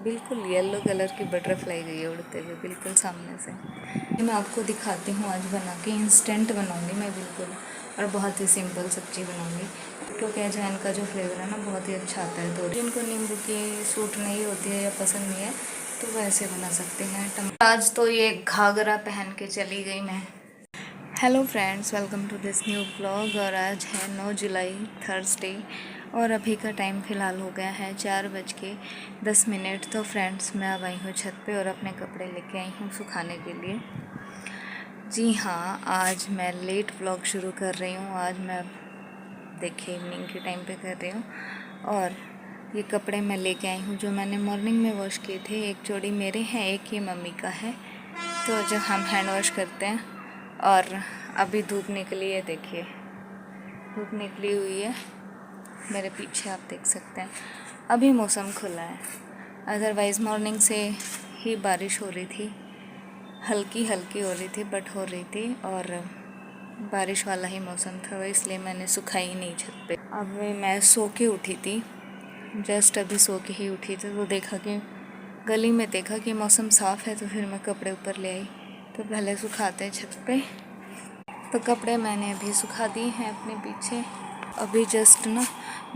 बिल्कुल yellow colour की butterfly गई है उड़ते हुए बिल्कुल सामने से। मैं आपको दिखाती हूँ आज बना के, इंस्टेंट बनाऊँगी मैं बिल्कुल, और बहुत ही सिंपल सब्ज़ी बनाऊँगी क्योंकि अजवाइन का जो फ्लेवर है ना बहुत ही अच्छा आता है। तो जिनको नींबू की सूट नहीं होती है या पसंद नहीं है तो वैसे बना सकते हैं। आज तो ये घाघरा पहन के चली गई मैं। Hello friends, welcome to this new blog. और आज है 9 जुलाई थर्सडे और अभी का टाइम फ़िलहाल हो गया है 4:10। तो फ्रेंड्स मैं अब आई हूँ छत पे और अपने कपड़े लेके आई हूँ सुखाने के लिए। जी हाँ, आज मैं लेट ब्लॉग शुरू कर रही हूँ। आज मैं देखिए इवनिंग के टाइम पे कर रही हूँ और ये कपड़े मैं लेके आई हूँ जो मैंने मॉर्निंग में वॉश किए थे। एक जोड़ी मेरे हैं, एक ये मम्मी का है। तो जब हम हैंड वॉश करते हैं और अभी धूप निकली है, देखिए धूप निकली हुई है मेरे पीछे, आप देख सकते हैं। अभी मौसम खुला है, अदरवाइज़ मॉर्निंग से ही बारिश हो रही थी, हल्की हल्की हो रही थी बट हो रही थी और बारिश वाला ही मौसम था, इसलिए मैंने सुखाई नहीं छत पे। अब मैं सो के उठी थी, जस्ट अभी सो के ही उठी थी तो देखा कि गली में देखा कि मौसम साफ़ है तो फिर मैं कपड़े ऊपर ले आई। तो पहले सुखाते हैं छत पे। तो कपड़े मैंने अभी सुखा दिए हैं अपने पीछे। अभी जस्ट ना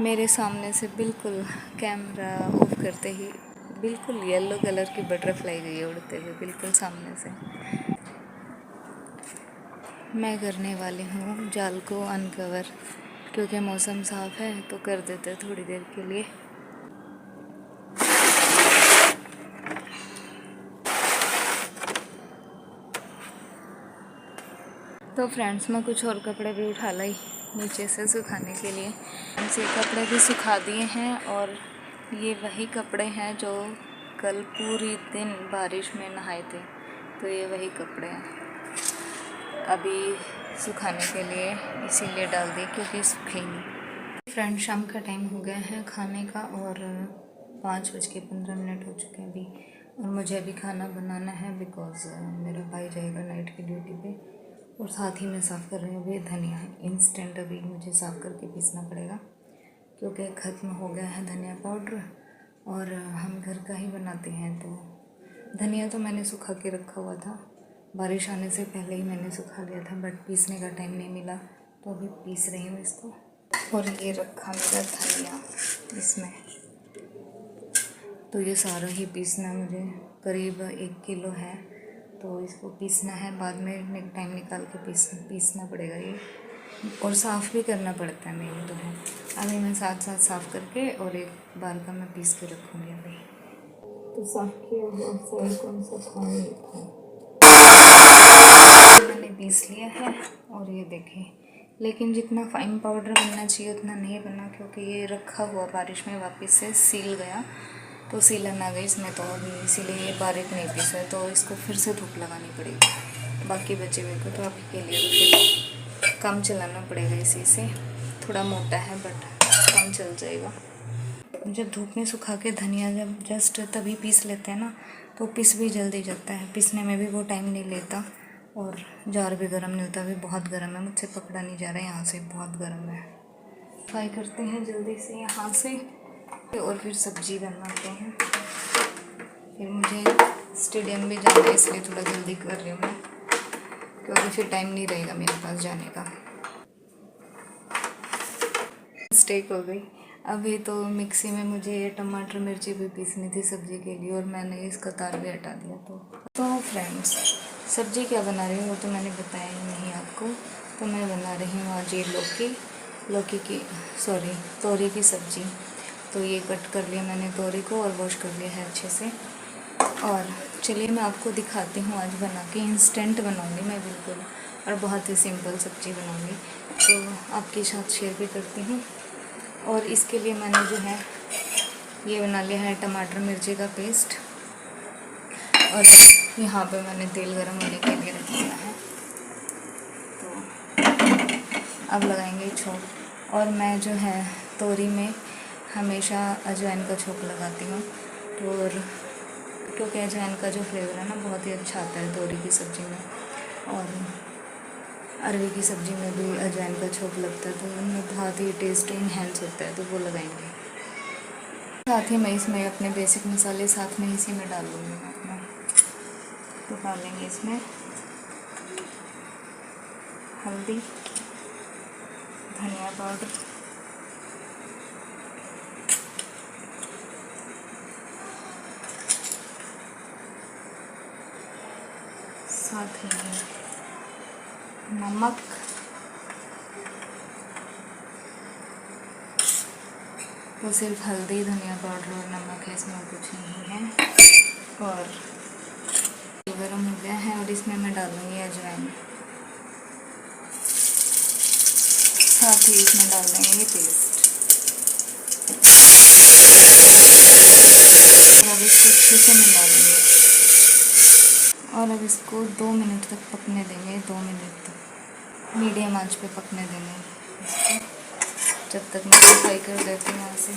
मेरे सामने से बिल्कुल कैमरा ऑफ करते ही बिल्कुल येलो कलर की बटरफ्लाई गई है उड़ते हुए बिल्कुल सामने से। मैं करने वाली हूँ जाल को अनकवर क्योंकि मौसम साफ़ है तो कर देते हैं थोड़ी देर के लिए। तो फ्रेंड्स मैं कुछ और कपड़े भी उठा लाई नीचे से सुखाने के लिए। से कपड़े भी सुखा दिए हैं और ये वही कपड़े हैं जो कल पूरी दिन बारिश में नहाए थे, तो ये वही कपड़े हैं अभी सुखाने के लिए, इसीलिए डाल दिए क्योंकि सूखे नहीं। फ्रेंड्स शाम का टाइम हो गया है खाने का और 5:15 हो चुके हैं अभी, और मुझे अभी खाना बनाना है बिकॉज़ मेरा भाई जाएगा नाइट की ड्यूटी पे। और साथ ही मैं साफ़ कर रही हूँ अभी धनिया, इंस्टेंट अभी मुझे साफ़ करके पीसना पड़ेगा क्योंकि ख़त्म हो गया है धनिया पाउडर और हम घर का ही बनाते हैं। तो धनिया तो मैंने सुखा के रखा हुआ था, बारिश आने से पहले ही मैंने सुखा लिया था बट पीसने का टाइम नहीं मिला तो अभी पीस रही हूँ इसको। और ये रखा मेरा धनिया इसमें, तो ये सारा ही पीसना मुझे करीब 1 किलो है तो इसको पीसना है। बाद में टाइम निकाल के पीसना पड़ेगा ये, और साफ़ भी करना पड़ता है मेन तो है। अभी मैं साथ साथ साफ़ करके और एक बार का मैं पीस के रखूँगी अभी। तो साफ़ किया हुआ साइड कौन सा खाने मैंने पीस लिया है और ये देखें, लेकिन जितना फाइन पाउडर बनना चाहिए उतना नहीं बना क्योंकि ये रखा हुआ बारिश में वापस से सील गया तो सीलन आ गई इसमें, तो अभी इसीलिए ये बारीक नहीं पीसा है तो इसको फिर से धूप लगानी पड़ेगी बाकी बचे हुए को। तो अभी के लिए तो फिर काम चलाना पड़ेगा इसी से, थोड़ा मोटा है बट काम चल जाएगा। जब धूप में सुखा के धनिया जब जस्ट तभी पीस लेते हैं ना तो पीस भी जल्दी जाता है, पीसने में भी वो टाइम नहीं लेता और जार भी गर्म नहीं होता। अभी बहुत गर्म है, मुझसे पकड़ा नहीं जा रहा है, यहाँ से बहुत गर्म है। फ्राई करते हैं जल्दी से यहाँ से और फिर सब्जी बनाते हैं। फिर मुझे स्टेडियम भी जाना है इसलिए थोड़ा जल्दी कर रही हूँ मैं क्योंकि फिर टाइम नहीं रहेगा मेरे पास जाने का। मिस्टेक हो गई। अभी तो मिक्सी में मुझे ये टमाटर मिर्ची भी पीसनी थी सब्ज़ी के लिए और मैंने इसका तार भी हटा दिया। तो फ्रेंड्स सब्ज़ी क्या बना रही हूँ वो तो मैंने बताया ही नहीं आपको। तो मैं बना रही हूँ आज ये तोरी की सब्ज़ी। तो ये कट कर लिया मैंने तोरी को और वॉश कर लिया है अच्छे से। और चलिए मैं आपको दिखाती हूँ आज बना के, इंस्टेंट बनाऊँगी मैं बिल्कुल, और बहुत ही सिंपल सब्ज़ी बनाऊँगी तो आपके साथ शेयर भी करती हूँ। और इसके लिए मैंने जो है ये बना लिया है टमाटर मिर्ची का पेस्ट, और यहाँ पे मैंने तेल गरम होने के लिए रख दिया है। तो अब लगाएंगे छोंक, और मैं जो है तोरी में हमेशा अजवाइन का छोंक लगाती हूँ और क्योंकि अजवाइन का जो फ्लेवर है ना बहुत ही अच्छा आता है तोरी की सब्ज़ी में, और अरवी की सब्ज़ी में भी अजवाइन का छोंक लगता है तो उनमें बहुत ही टेस्ट इन्हेंस होता है, तो वो लगाएंगे। साथ ही मैं इसमें अपने बेसिक मसाले साथ में इसी में डालूँगी मैं अपना। तो डालेंगे इसमें हल्दी, धनिया पाउडर, साथ ही नमक, तो सिर्फ हल्दी, धनिया पाउडर और नमक है, इसमें कुछ नहीं है। और गरम हो गया है और इसमें मैं डालूँगी अजवाइन, साथ ही इसमें डाल देंगे ये पेस्ट। और अब इसको अच्छे से मिला लेंगे और अब इसको 2 मिनट तक पकने देंगे। 2 मिनट तक मीडियम आंच पे पकने देंगे इसको, जब तक मैं फ्राई कर देती हूँ यहाँ से।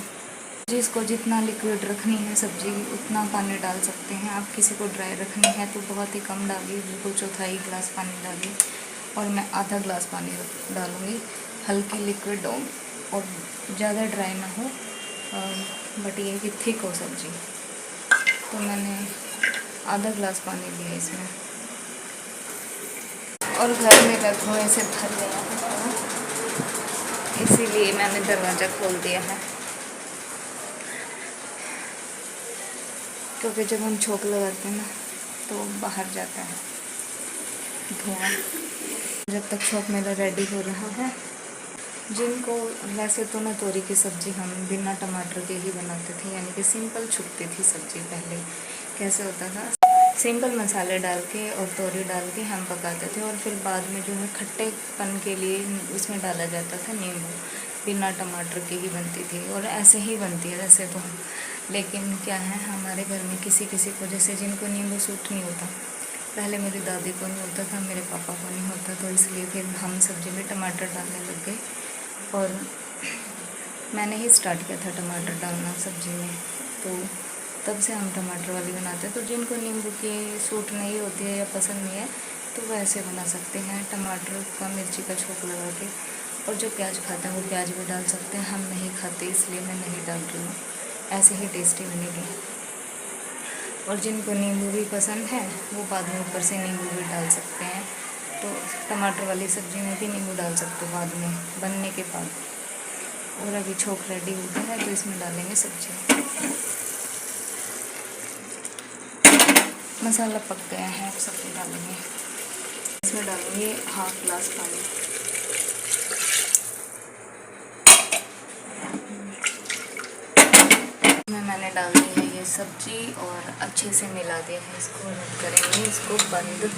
जिसको जितना लिक्विड रखनी है सब्जी उतना पानी डाल सकते हैं आप। किसी को ड्राई रखनी है तो बहुत ही कम डालिए, बिल्कुल चौथाई ग्लास पानी डालिए। और मैं आधा ग्लास पानी डालूँगी, हल्की लिक्विड हो और ज़्यादा ड्राई ना हो, बट ये कि थिक हो सब्जी। तो मैंने आधा ग्लास पानी लिया इसमें। और घर में लगभग ऐसे भर गया है, इसीलिए मैंने दरवाज़ा खोल दिया है, क्योंकि जब हम छोंक लगाते हैं ना तो बाहर जाता है धुआं। जब तक छोंक मेरा रेडी हो रहा है, जिनको वैसे तो ना तोरी की सब्ज़ी हम बिना टमाटर के ही बनाते थे, यानी कि सिंपल छुपती थी सब्ज़ी। पहले कैसे होता था, सिंपल मसाले डाल के और तोरी डाल के हम पकाते थे, और फिर बाद में जो है खट्टेपन के लिए उसमें डाला जाता था नींबू। बिना टमाटर के ही बनती थी और ऐसे ही बनती है वैसे तो। लेकिन क्या है, हमारे घर में किसी किसी को, जैसे जिनको नींबू सूट नहीं होता, पहले मेरी दादी को नहीं होता था, मेरे पापा को नहीं होता, तो इसलिए फिर हम सब्ज़ी में टमाटर डालने लग गए। और मैंने ही स्टार्ट किया था टमाटर डालना सब्ज़ी में, तो तब से हम टमाटर वाली बनाते हैं। तो जिनको नींबू की सूट नहीं होती है या पसंद नहीं है तो वैसे बना सकते हैं, टमाटर का मिर्ची का छोंक लगा के। और जो प्याज खाते हैं वो प्याज भी डाल सकते हैं, हम नहीं खाते इसलिए मैं नहीं डाल रही हूँ, ऐसे ही टेस्टी बनेगी। और जिनको नींबू भी पसंद है वो बाद में ऊपर से नींबू भी डाल सकते हैं। तो टमाटर वाली सब्ज़ी में भी नींबू डाल सकते हो बाद में बनने के बाद। और अभी छोंक रेडी हो गया है तो इसमें डालेंगे सब्ज़ी। मसाला पक गया है, अब सब्ज़ी डालेंगे। इसमें डालेंगे हाफ ग्लास पानी। मैंने डाल दी है ये सब्ज़ी और अच्छे से मिला दिया है। इसको रख करेंगे इसको बंद।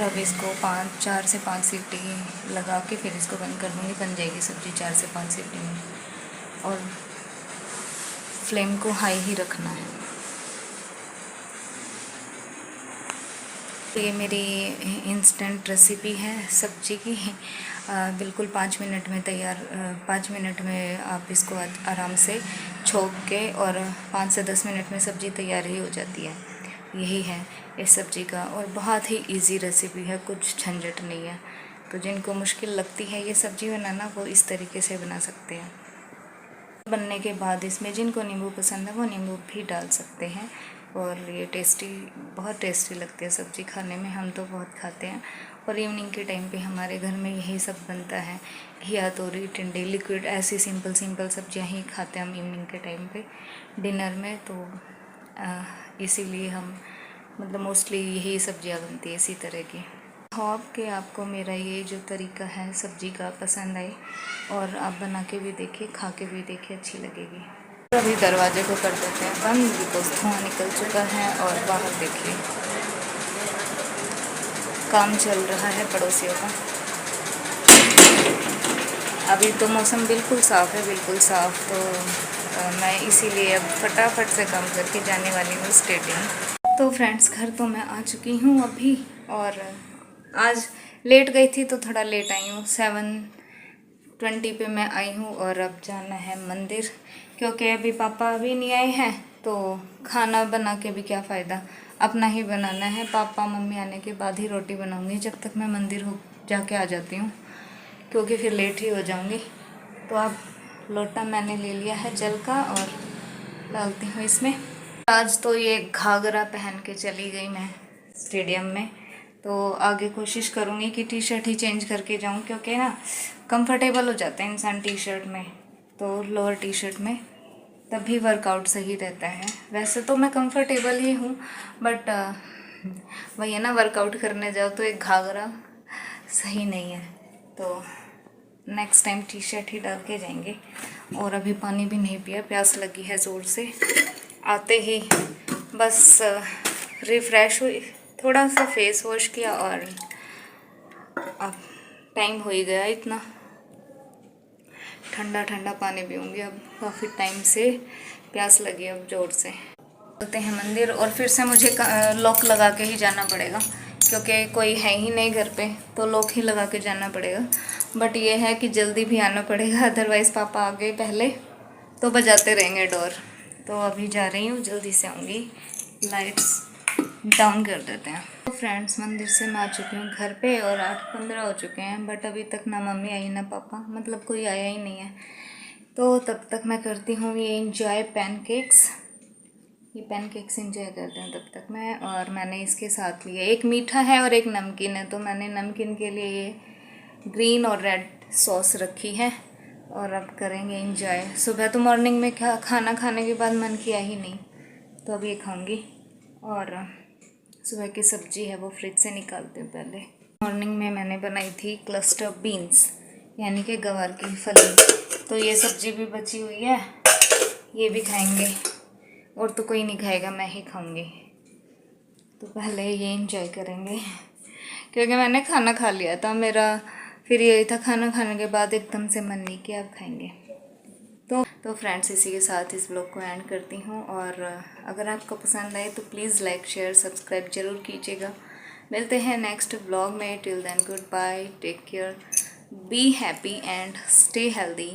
अब इसको 4 से 5 सीटी लगा के फिर इसको बंद कर दूँगी। बन जाएगी सब्ज़ी 4 से 5 सीटी में। और फ्लेम को हाई ही रखना है। तो ये मेरी इंस्टेंट रेसिपी है सब्जी की, बिल्कुल 5 मिनट में तैयार। 5 मिनट में आप इसको आराम से छोंक के, और 5 से 10 मिनट में सब्ज़ी तैयार ही हो जाती है। यही है इस सब्ज़ी का, और बहुत ही इजी रेसिपी है, कुछ झंझट नहीं है। तो जिनको मुश्किल लगती है ये सब्ज़ी बनाना वो इस तरीके से बना सकते हैं। बनने के बाद इसमें जिनको नींबू पसंद है वो नींबू भी डाल सकते हैं। और ये बहुत टेस्टी लगती है सब्ज़ी खाने में, हम तो बहुत खाते हैं। और इवनिंग के टाइम पे हमारे घर में यही सब बनता है, घिया, तोरी, टिंडे, लिक्विड, ऐसी सिंपल सब्जियां ही खाते हैं हम इवनिंग के टाइम पे डिनर में। तो इसीलिए हम मतलब मोस्टली यही सब्जियां बनती है इसी तरह की। होप कि आपको मेरा ये जो तरीका है सब्ज़ी का पसंद आए, और आप बना के भी देखिए, खा के भी देखिए, अच्छी लगेगी। अभी दरवाजे को कर देते हैं बंद, बिकॉज धुआं निकल चुका है। और बाहर देखिए काम चल रहा है पड़ोसियों का। अभी तो मौसम बिल्कुल साफ़ है, बिल्कुल साफ़। तो मैं इसीलिए अब फटाफट से काम करके जाने वाली हूँ स्टेडियम। तो फ्रेंड्स, घर तो मैं आ चुकी हूँ अभी, और आज लेट गई थी तो थोड़ा लेट आई हूँ। 7:20 पे मैं आई हूँ, और अब जाना है मंदिर, क्योंकि अभी पापा अभी नहीं आए हैं। तो खाना बना के भी क्या फ़ायदा, अपना ही बनाना है। पापा मम्मी आने के बाद ही रोटी बनाऊँगी, जब तक मैं मंदिर जाके आ जाती हूँ, क्योंकि फिर लेट ही हो जाऊँगी। तो अब लोटा मैंने ले लिया है जल का, और डालती हूँ इसमें। आज तो ये घाघरा पहन के चली गई मैं स्टेडियम में, तो आगे कोशिश करूँगी कि टी शर्ट ही चेंज करके जाऊँ, क्योंकि ना कंफर्टेबल हो जाता है इंसान टी शर्ट में, तो लोअर टी शर्ट में तभी वर्कआउट सही रहता है। वैसे तो मैं कंफर्टेबल ही हूँ, बट वही है ना, वर्कआउट करने जाओ तो एक घाघरा सही नहीं है, तो नेक्स्ट टाइम टी शर्ट ही डाल के जाएंगे। और अभी पानी भी नहीं पिया, प्यास लगी है ज़ोर से। आते ही बस रिफ़्रेश हुई, थोड़ा सा फेस वॉश किया और अब टाइम हो ही गया इतना, ठंडा ठंडा पानी पीऊँगी अब, काफ़ी टाइम से प्यास लगी अब ज़ोर से। चलते हैं मंदिर, और फिर से मुझे लॉक लगा के ही जाना पड़ेगा, क्योंकि कोई है ही नहीं घर पे, तो लॉक ही लगा के जाना पड़ेगा। बट ये है कि जल्दी भी आना पड़ेगा, अदरवाइज़ पापा आ गए पहले तो बजाते रहेंगे डोर। तो अभी जा रही हूँ, जल्दी से आऊँगी, लाइट्स डाउन कर देते हैं। तो फ्रेंड्स, मंदिर से मैं आ चुकी हूँ घर पे और 8:15 हो चुके हैं, बट अभी तक ना मम्मी आई ना पापा, मतलब कोई आया ही नहीं है। तो तब तक मैं करती हूँ ये इंजॉय पैनकेक्स, ये पैनकेक्स इंजॉय करते हैं तब तक मैं। और मैंने इसके साथ लिया, एक मीठा है और एक नमकीन है, तो मैंने नमकीन के लिए ये ग्रीन और रेड सॉस रखी है। और अब करेंगे इंजॉय। सुबह तो मॉर्निंग में खाना खाने के बाद मन किया ही नहीं, तो अब ये खाऊंगी। और सुबह की सब्जी है वो फ्रिज से निकालते हैं पहले। मॉर्निंग में मैंने बनाई थी क्लस्टर बीन्स, यानी कि गवार की फली, तो ये सब्जी भी बची हुई है, ये भी खाएंगे। और तो कोई नहीं खाएगा, मैं ही खाऊंगी। तो पहले ये इंजॉय करेंगे, क्योंकि मैंने खाना खा लिया था मेरा, फिर यही था, खाना खाने के बाद एकदम से मन नहीं किया अब खाएंगे। तो फ्रेंड्स, इसी के साथ इस ब्लॉग को एंड करती हूँ। और अगर आपको पसंद आए तो प्लीज़ लाइक शेयर सब्सक्राइब ज़रूर कीजिएगा। मिलते हैं नेक्स्ट ब्लॉग में। Till then good bye, take care, be happy and stay healthy.